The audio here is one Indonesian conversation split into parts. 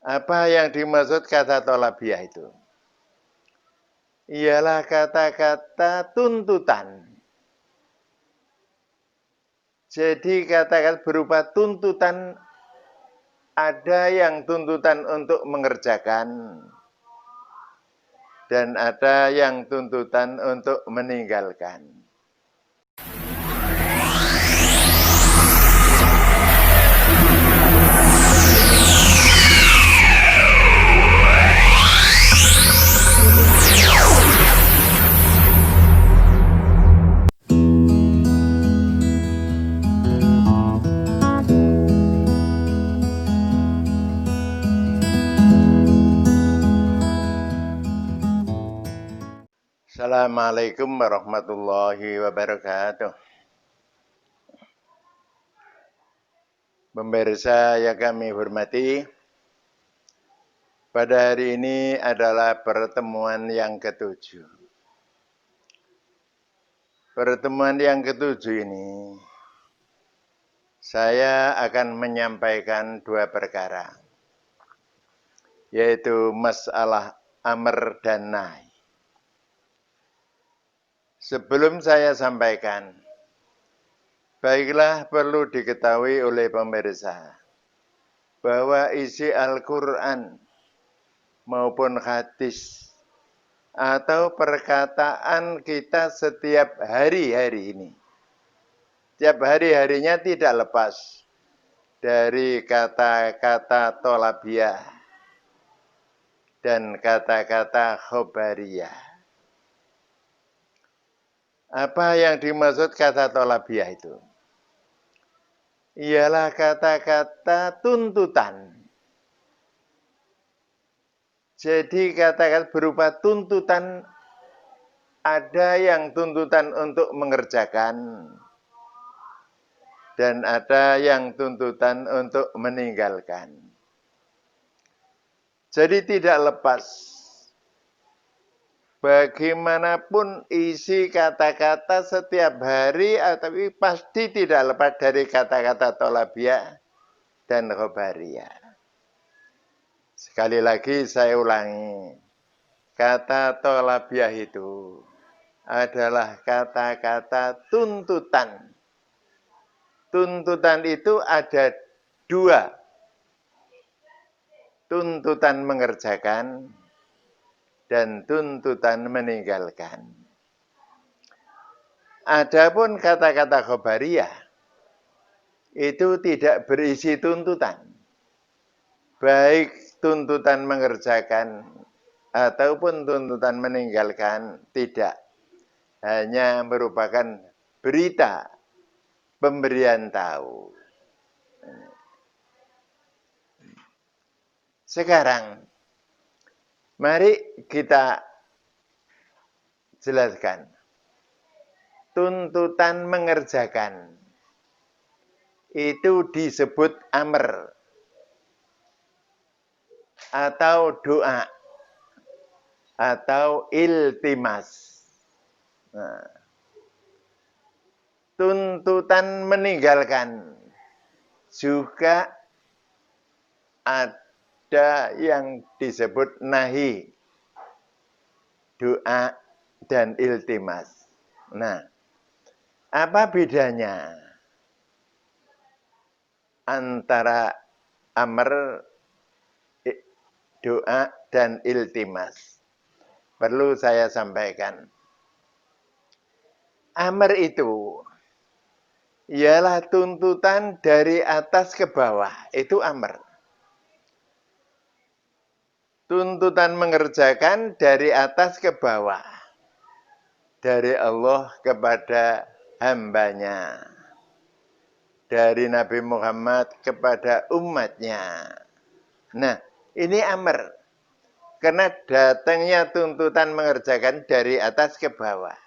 Apa yang dimaksud kata tolabiyah itu? Ialah kata-kata tuntutan. Jadi kata-kata berupa tuntutan, ada yang tuntutan untuk mengerjakan dan ada yang tuntutan untuk meninggalkan. Assalamualaikum warahmatullahi wabarakatuh. Pemirsa yang kami hormati, pada hari ini adalah pertemuan yang ketujuh. Pertemuan yang ketujuh ini, saya akan menyampaikan dua perkara, yaitu masalah amr dan nahi. Sebelum saya sampaikan, baiklah perlu diketahui oleh pemirsa bahwa isi Al-Quran maupun hadis atau perkataan kita setiap hari-hari ini, setiap hari-harinya tidak lepas dari kata-kata tolabiyah dan kata-kata khobariyah. Apa yang dimaksud kata tolabiyah itu? Ialah kata-kata tuntutan. Jadi kata-kata berupa tuntutan, ada yang tuntutan untuk mengerjakan dan ada yang tuntutan untuk meninggalkan. Jadi tidak lepas, bagaimanapun isi kata-kata setiap hari, tapi pasti tidak lepas dari kata-kata tolabiyah dan khobariyah. Sekali lagi saya ulangi, kata tolabiyah itu adalah kata-kata tuntutan. Tuntutan itu ada dua, tuntutan mengerjakan dan tuntutan meninggalkan. Adapun kata-kata khobariyah itu tidak berisi tuntutan, baik tuntutan mengerjakan ataupun tuntutan meninggalkan, tidak. Hanya merupakan berita, pemberian tahu. Sekarang, mari kita jelaskan. Tuntutan mengerjakan itu disebut amr atau doa atau iltimas. Nah, tuntutan meninggalkan juga ada yang disebut nahi, doa dan iltimas. Nah, apa bedanya antara amr, doa dan iltimas? Perlu saya sampaikan. Amr itu ialah tuntutan dari atas ke bawah, itu amr. Tuntutan mengerjakan dari atas ke bawah, dari Allah kepada hambanya, dari Nabi Muhammad kepada umatnya. Nah, ini amr, karena datangnya tuntutan mengerjakan dari atas ke bawah.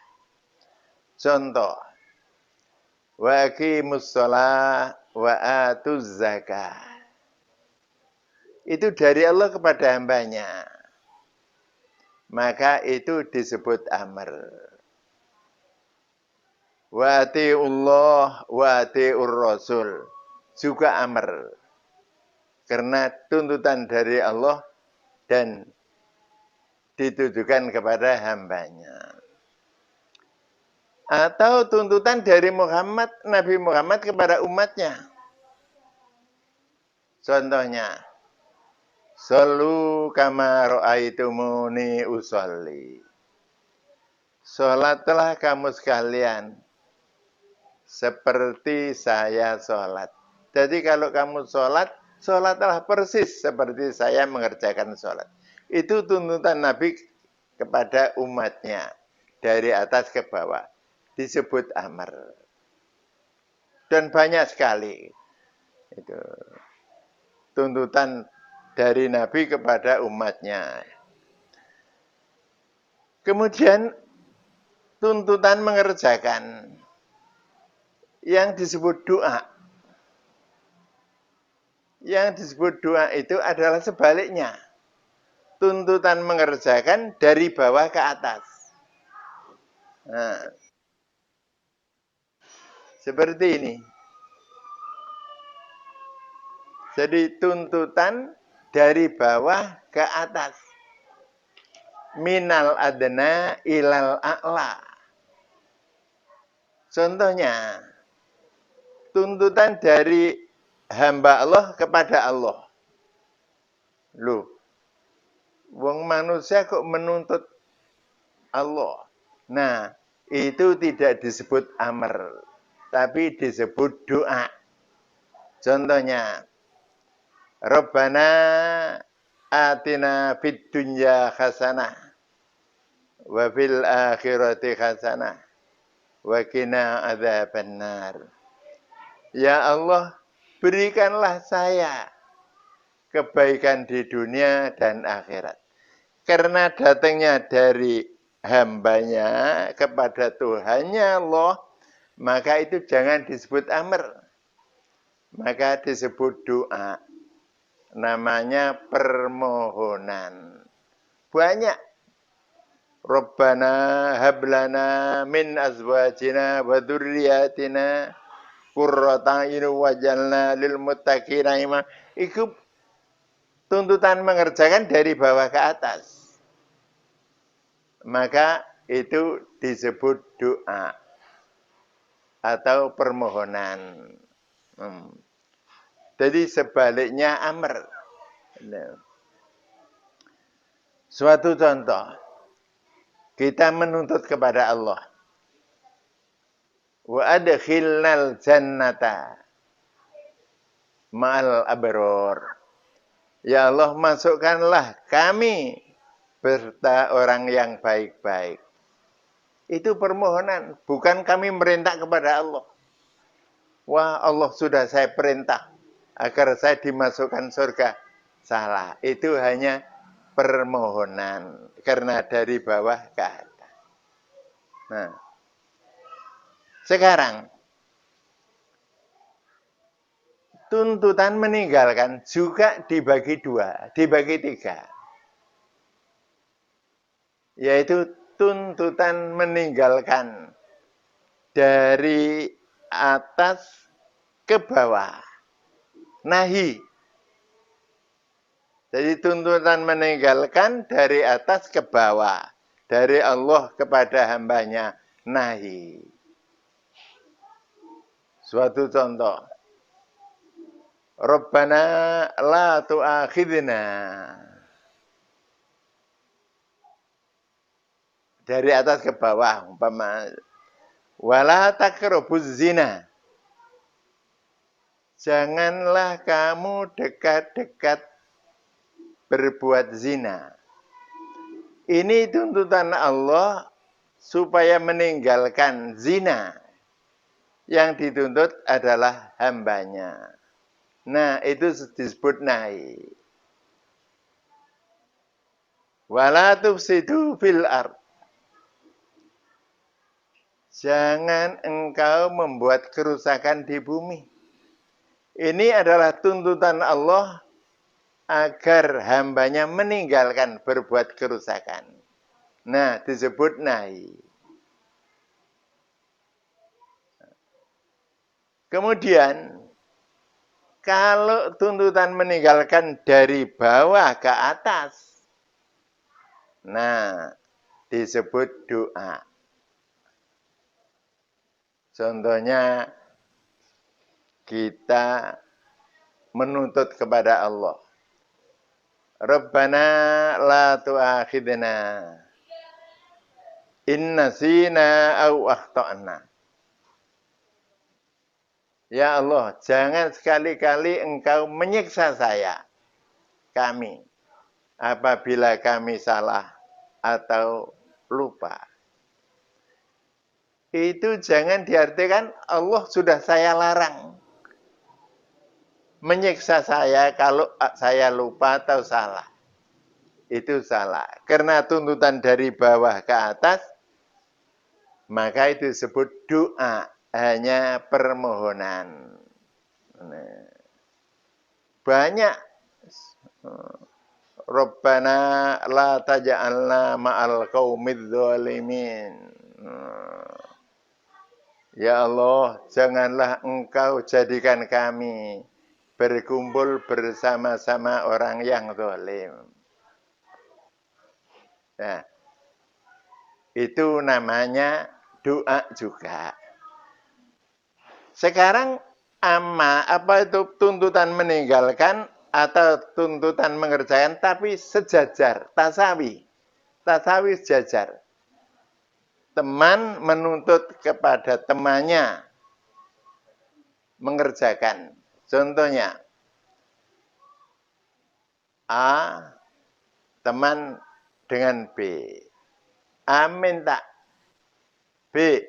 Contoh, wa aqimus shalah wa atuz zakah. Itu dari Allah kepada hambanya. Maka itu disebut amr. Wa ati'ullah wa ati'ur rasul. Juga amr. karena tuntutan dari Allah dan ditujukan kepada hambanya. Atau tuntutan dari Nabi Muhammad kepada umatnya. Contohnya, Sallu kama ra'aitumuni usolli. Sholatlah kamu sekalian seperti saya sholat. Jadi kalau kamu sholat, sholatlah persis seperti saya mengerjakan sholat. Itu tuntutan Nabi kepada umatnya. Dari atas ke bawah. Disebut amr. Dan banyak sekali. Itu tuntutan dari Nabi kepada umatnya. Kemudian tuntutan mengerjakan yang disebut doa. Yang disebut doa itu adalah sebaliknya. Tuntutan mengerjakan dari bawah ke atas. Nah, seperti ini. Jadi tuntutan dari bawah ke atas. Minal adna ilal a'la. Contohnya, tuntutan dari hamba Allah kepada Allah. Loh, wong manusia kok menuntut Allah? Nah, itu tidak disebut amr, tapi disebut doa. Contohnya, Rabbana atina fid dunya hasanah wa fil akhirati hasanah wa qina adzabannar. Ya Allah, berikanlah saya kebaikan di dunia dan akhirat. Karena datangnya dari hambanya kepada Tuhannya Allah, maka itu jangan disebut amr. Maka disebut doa. Namanya permohonan. Banyak. Rabbana hablana min azwajina wa dzurriyyatina qurrata a'yun waj'alna lil muttaqina imama. Itu tuntutan mengerjakan dari bawah ke atas. Maka itu disebut doa atau permohonan. Jadi sebaliknya amr. Suatu contoh, kita menuntut kepada Allah. Wa adkhilnal jannata ma'al abror. Ya Allah, masukkanlah kami berta orang yang baik-baik. Itu permohonan, bukan kami merintah kepada Allah. Wah, Allah sudah saya perintah agar saya dimasukkan surga. Salah, itu hanya permohonan karena dari bawah ke atas. Nah, sekarang tuntutan meninggalkan juga dibagi dua, dibagi tiga. Yaitu tuntutan meninggalkan dari atas ke bawah. Nahi. Jadi tuntutan meninggalkan dari atas ke bawah. Dari Allah kepada hambanya. Nahi. Suatu contoh. Rabbana la tu'akhidna. Dari atas ke bawah. Umpama. Wala takrabuz zina. Janganlah kamu dekat-dekat berbuat zina. Ini tuntutan Allah supaya meninggalkan zina. Yang dituntut adalah hambanya. Nah, itu disebut nahi. Wala tufsidu fil ard. Jangan engkau membuat kerusakan di bumi. Ini adalah tuntutan Allah agar hambanya meninggalkan berbuat kerusakan. Nah, disebut nahi. Kemudian, Kalau tuntutan meninggalkan dari bawah ke atas, nah disebut doa. Contohnya kita menuntut kepada Allah. Rabbana la tu'akhidna in nasina au akhtana. Ya Allah, jangan sekali-kali engkau menyiksa kami, apabila kami salah atau lupa. Itu jangan diartikan Allah sudah saya larang menyiksa saya kalau saya lupa atau salah. Itu salah. Karena tuntutan dari bawah ke atas, maka itu disebut doa, hanya permohonan. Banyak. Rabbana la taj'alna ma'al qaumidz zalimin. Ya Allah, janganlah engkau jadikan kami berkumpul bersama-sama orang yang zalim. Nah, itu namanya doa juga. Sekarang apa itu tuntutan meninggalkan atau tuntutan mengerjakan tapi sejajar, tasawi. Tasawi sejajar. Teman menuntut kepada temannya mengerjakan. Contohnya A teman dengan B. A minta B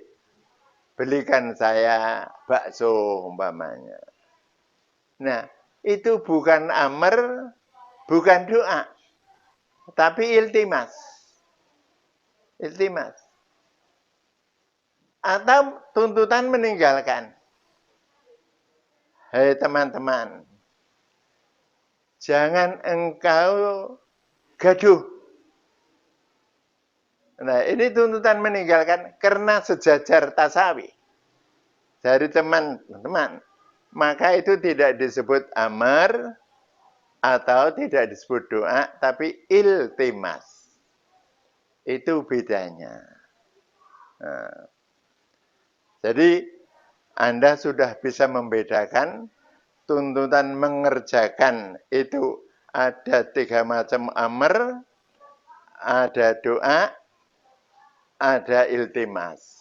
belikan saya bakso umpamanya. Nah, itu bukan amr, bukan doa, tapi iltimas. Iltimas. Atau tuntutan meninggalkan. Hei teman-teman, jangan engkau gaduh. Nah, ini tuntutan meninggalkan karena sejajar tasawi. Dari teman-teman. Maka itu tidak disebut amar atau tidak disebut doa, tapi iltimas. Itu bedanya. Nah, jadi Anda sudah bisa membedakan tuntutan mengerjakan itu ada 3 macam amar, ada doa, ada iltimas.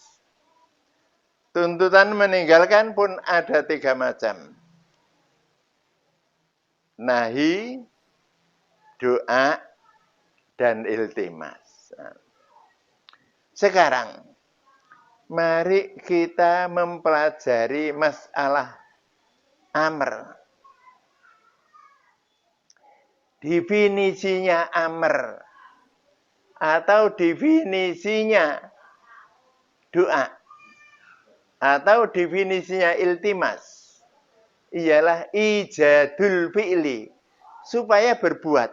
Tuntutan meninggalkan pun ada 3 macam. Nahi, doa, dan iltimas. Sekarang, mari kita mempelajari masalah amr. Definisinya amr atau definisinya doa atau definisinya iltimas ialah ijadul fi'li, supaya berbuat.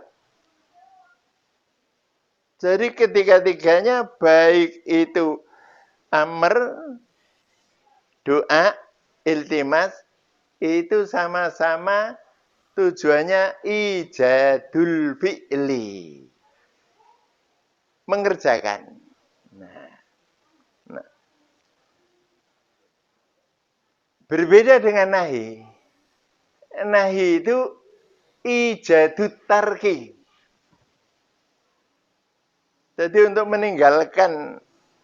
Jadi ketiga-tiganya baik itu amr, doa, iltimas, itu sama-sama tujuannya ijadul fi'li. Mengerjakan. Nah. Berbeda dengan nahi. Nahi itu ijadut tarki. Jadi untuk meninggalkan,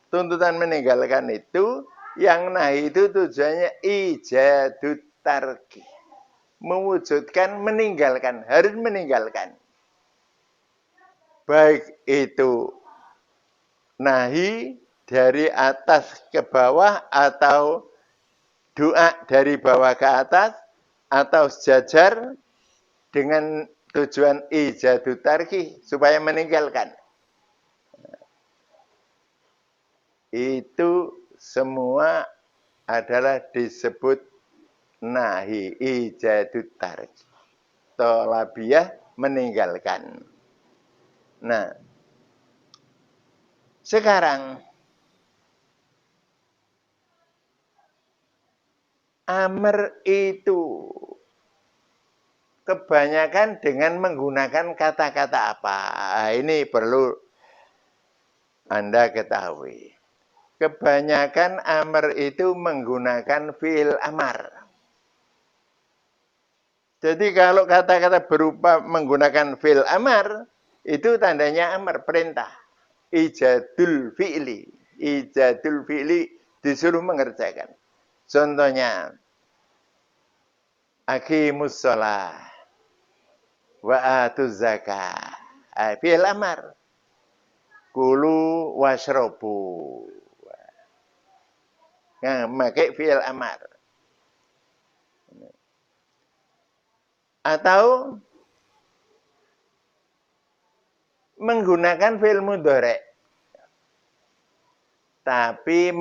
tuntutan meninggalkan itu, yang nahi itu tujuannya ijadut tarki. Mewujudkan meninggalkan, harus meninggalkan. Baik itu nahi dari atas ke bawah atau doa dari bawah ke atas atau sejajar dengan tujuan ijadut tarki supaya meninggalkan. Itu semua adalah disebut nahi ijadut tarki. Tolabiyah meninggalkan. Nah, sekarang amr itu kebanyakan dengan menggunakan kata-kata apa? Ini perlu Anda ketahui. Kebanyakan amr itu menggunakan fi'il amar. Jadi kalau kata-kata berupa menggunakan fi'il amar, itu tandanya amar, perintah. Ijadul fi'li. Ijadul fi'li disuruh mengerjakan. Contohnya, aqimus shalah wa atuz zakah. Fi'il amar. Kulu washrobu. Nah, pakai fi'il amar. Atau menggunakan fi'il mudhari'. Tapi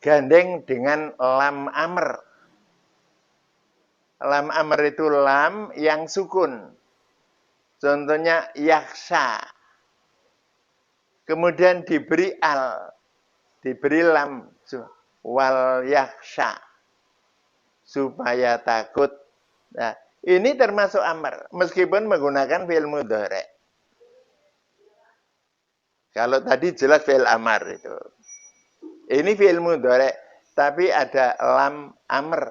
digandeng dengan lam amr. Lam amr itu lam yang sukun. Contohnya yaksha. Kemudian diberi al. Diberi lam. Wal yaksha. Supaya takut. Nah, ini termasuk amr. Meskipun menggunakan fi'il mudhari'. Kalau tadi jelas fi'il amar itu. Ini fi'il mudhari'. Tapi ada lam amr.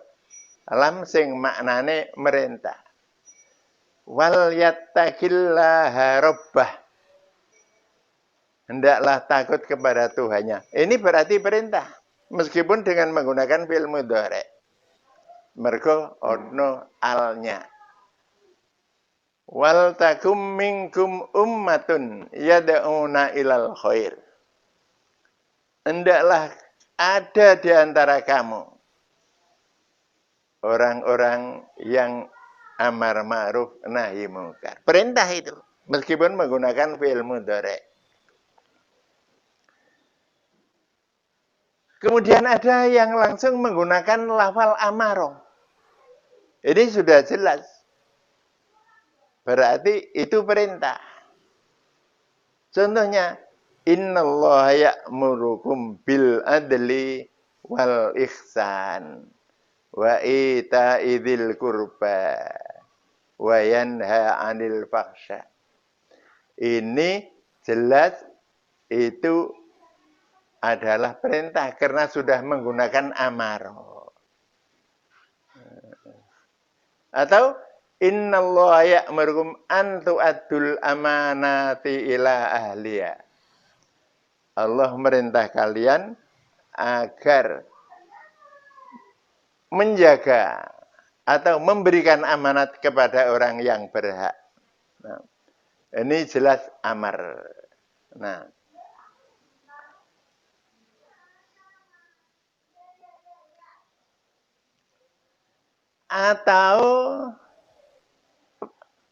Lam sing maknane merintah. Wal yattaqillaha rabbah. Hendaklah takut kepada Tuhannya. Ini berarti perintah. Meskipun dengan menggunakan fi'il mudhari'. Mergo ono alnya. Wal takum minkum ummatun yad'una ilal khair. Hendaklah ada di antara kamu orang-orang yang amar ma'ruf nahi munkar. Perintah itu meskipun menggunakan fi'il mudhari'. Kemudian ada yang langsung menggunakan lafal amaro. Ini sudah jelas. Berarti itu perintah. Contohnya, innallaha ya'murukum bil adli wal ihsan wa ita'i dzil qurba wa yanha 'anil fahsya. Ini jelas itu adalah perintah karena sudah menggunakan amaro. Atau innallaha ya'murukum an tu'addul amanati ila ahliya. Allah merintah kalian agar menjaga atau memberikan amanat kepada orang yang berhak. Nah, ini jelas amar. Nah, atau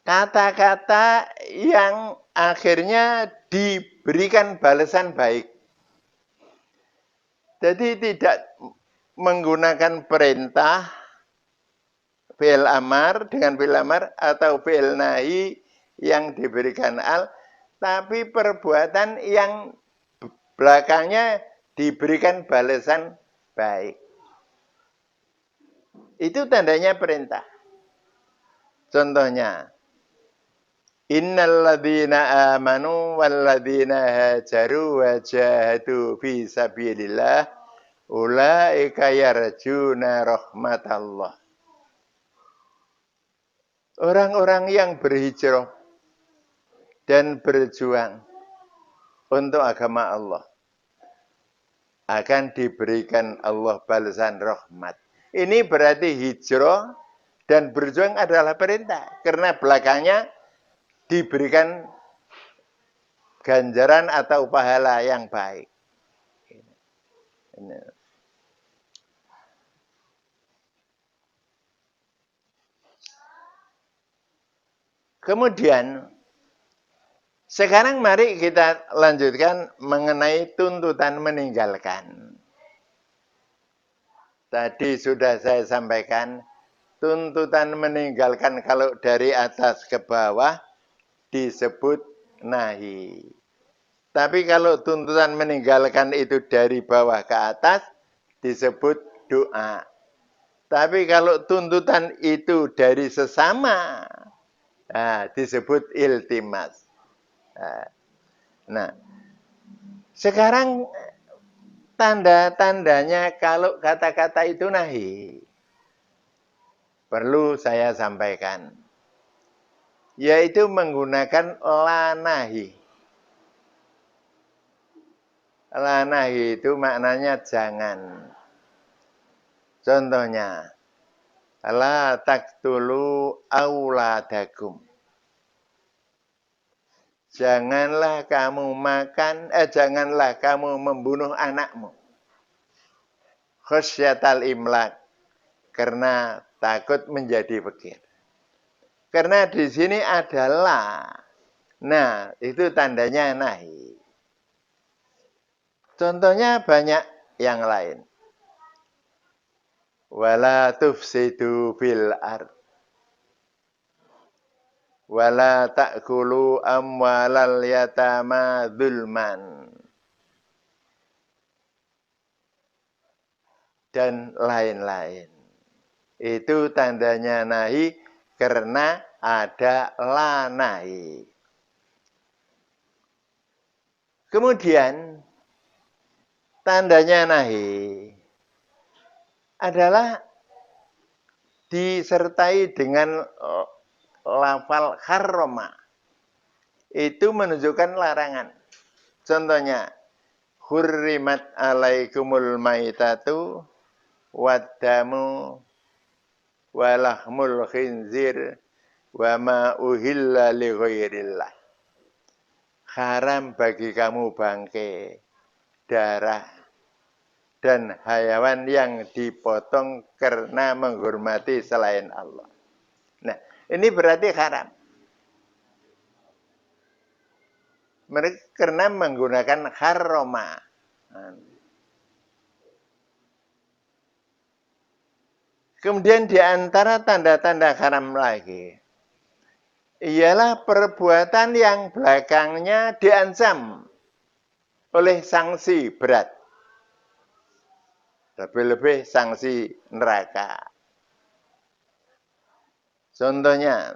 kata-kata yang akhirnya diberikan balasan baik. Jadi tidak menggunakan perintah fi'il amar dengan fi'il amar atau fi'il nahi yang diberikan al, tapi perbuatan yang belakangnya diberikan balasan baik. Itu tandanya perintah. Contohnya, innal ladzina amanu wal ladzina hajaru wa jahadu fi sabilillah ulaika yarjuna rahmatallah. Orang-orang yang berhijrah dan berjuang untuk agama Allah akan diberikan Allah balasan rahmat. Ini berarti hijrah dan berjuang adalah perintah. Karena belakangnya diberikan ganjaran atau pahala yang baik. Kemudian, sekarang mari kita lanjutkan mengenai tuntutan meninggalkan. Tadi sudah saya sampaikan, tuntutan meninggalkan kalau dari atas ke bawah disebut nahi. Tapi kalau tuntutan meninggalkan itu dari bawah ke atas disebut doa. Tapi kalau tuntutan itu dari sesama, nah, disebut iltimas. Nah, sekarang tanda-tandanya kalau kata-kata itu nahi, perlu saya sampaikan, yaitu menggunakan la nahi. La nahi itu maknanya jangan. Contohnya, la taqtulu auladakum. Janganlah kamu membunuh anakmu. Khosyatal imlak, karena takut menjadi fakir. Karena di sini adalah, nah itu tandanya nahi. Contohnya banyak yang lain. Wala tufsidu fil ard. Wala ta'kulu amwalal yatama dzulman. Dan lain-lain. Itu tandanya nahi karena ada la nahi. Kemudian tandanya nahi adalah disertai dengan lafal harroma. Itu menunjukkan larangan. Contohnya, hurrimat alaikumul maitatu waddamu walahmul khinzir wa ma uhilla li ghairillah. Haram bagi kamu bangkai, darah, dan hayawan yang dipotong karena menghormati selain Allah. Nah, ini berarti haram. Mereka karena menggunakan harroma. Kemudian di antara tanda-tanda haram lagi, ialah perbuatan yang belakangnya diancam oleh sanksi berat. Lebih-lebih sanksi neraka. Contohnya,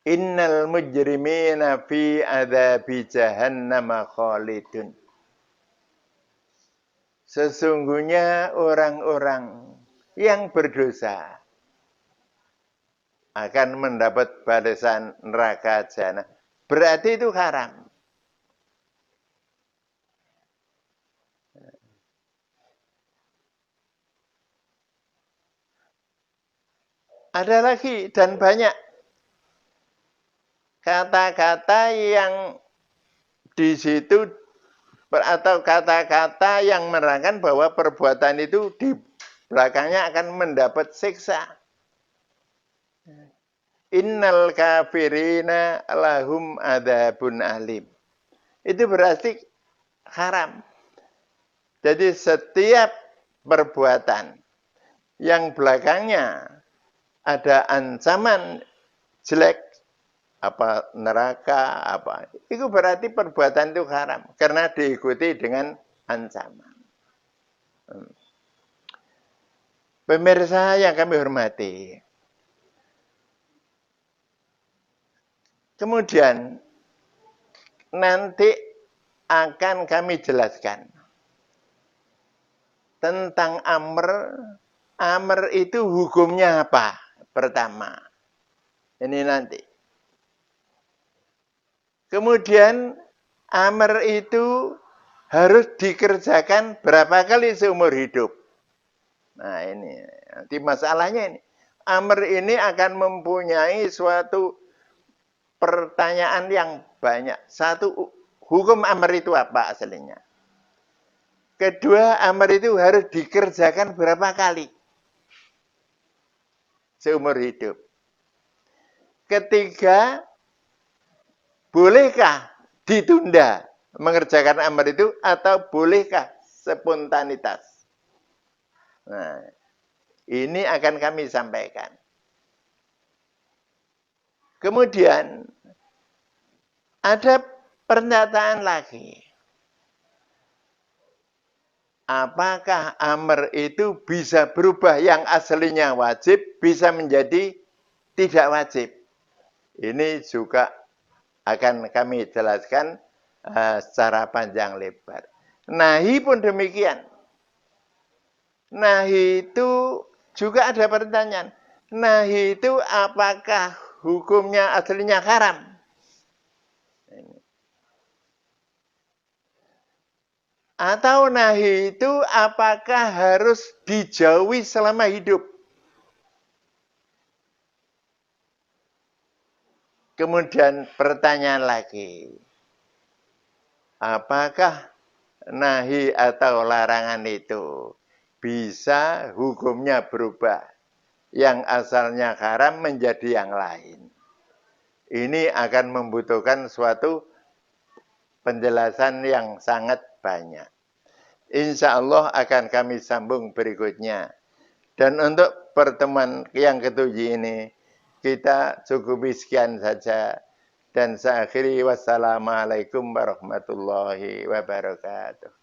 innal mujrimina fi adzabi jahannam khalidun. Sesungguhnya orang-orang yang berdosa akan mendapat balasan neraka jahanam. Berarti itu haram. Ada lagi dan banyak kata-kata yang di situ atau kata-kata yang menerangkan bahwa perbuatan itu di belakangnya akan mendapat siksa. Innal kafirina lahum adzabun alim. Itu berarti haram. Jadi setiap perbuatan yang belakangnya ada ancaman jelek, apa neraka, apa itu berarti perbuatan itu haram karena diikuti dengan ancaman. Pemirsa yang kami hormati, kemudian nanti akan kami jelaskan tentang amr. Amr itu hukumnya apa? Pertama, ini nanti. Kemudian amr itu harus dikerjakan berapa kali seumur hidup. Nah ini, nanti masalahnya ini. Amr ini akan mempunyai suatu pertanyaan yang banyak. Satu, hukum amr itu apa aslinya? Kedua, amr itu harus dikerjakan berapa kali seumur hidup. Ketiga, bolehkah ditunda mengerjakan amr itu atau bolehkah spontanitas? Nah, ini akan kami sampaikan. Kemudian ada pernyataan lagi. apakah amr itu bisa berubah yang aslinya wajib, bisa menjadi tidak wajib. Ini juga akan kami jelaskan secara panjang lebar. Nahi pun demikian. Nahi itu juga ada pertanyaan. Nahi itu apakah hukumnya aslinya haram? Atau nahi itu apakah harus dijauhi selama hidup? Kemudian pertanyaan lagi. Apakah nahi atau larangan itu bisa hukumnya berubah? Yang asalnya haram menjadi yang lain. Ini akan membutuhkan suatu penjelasan yang sangat banyak. Insya Allah akan kami sambung berikutnya. Dan untuk pertemuan yang ketujuh ini, kita cukupi sekian saja. Dan saya akhiri wassalamualaikum warahmatullahi wabarakatuh.